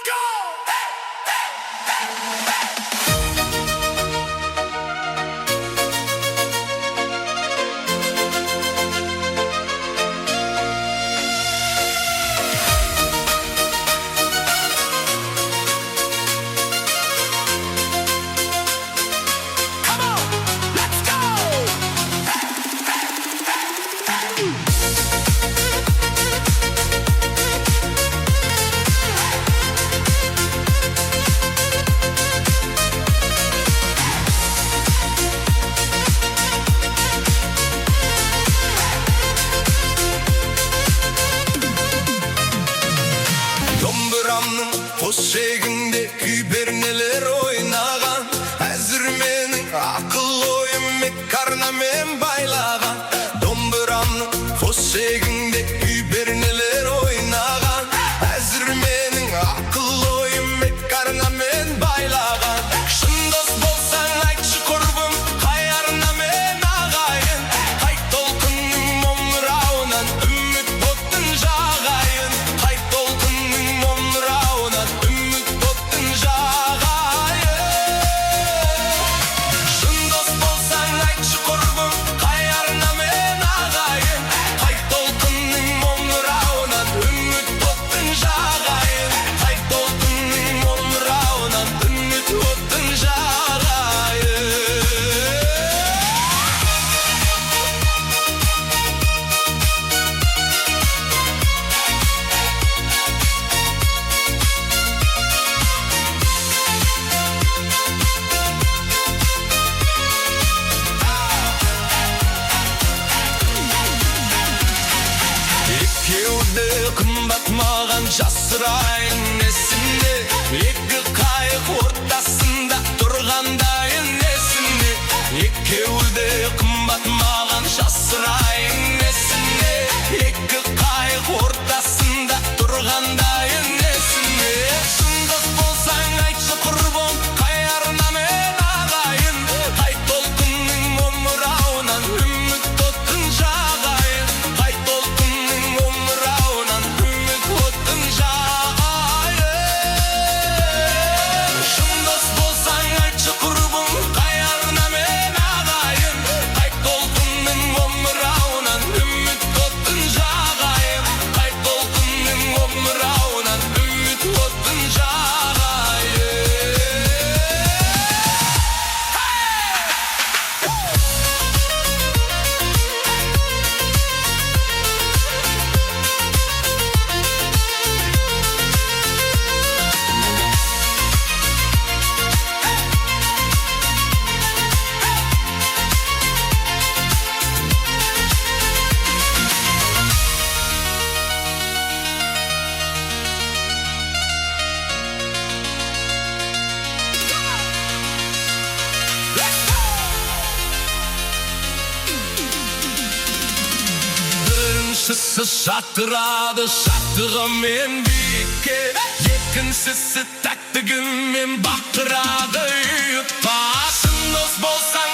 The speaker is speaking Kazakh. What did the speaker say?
Let's go! Come on, let's go! Домбырамның қос шегінде күйбернелер ойнаған. Әзір менің ақыл ойым карнамен байлаған. Домбырамның қос шегінде күйбернелер ойнаған. Әзір менің ақыл ойым карнамен байлаған. Шын дос болсаң айтшы құрбым, қайарына мен ағайын. Қайт толқынның омырауынан үміт оттың жағайын. Қайт толқынның омырауынан үміт оттың жағайын. Шын дос болсаң айтшы құрбым, қайарына мен ағайын. Қайт толқынның омырауынан үміт оттың жағайын. Қайт толқынның омырауынан үміт оттың жағайын. Екеуді қымбат маған жасырайын несіне. Екі қайық ортасында тұрғандайын несіне. Екеуді қымбат маған жасырайын несіне. Екі қайық ортасында тұрғандайын несіне. Шын дос болсаң айтшы құрбым, қайарына мен ағайын. Қайт толқынның омырауынан үміт оттың жағайын. Қайт толқынның омырауынан үміт оттың жағайын. Шын дос болсаң айтшы құрбым, қайарына мен ағайын. Қайт толқынның омырауынан үміт оттың жағайын. Қайт толқынның омырауынан үміт оттың жағайын. Біріншісі шатырады шаттығымен биікке. Екіншісі тәттігімен бақырады ұйыққа. Шын дос болсаң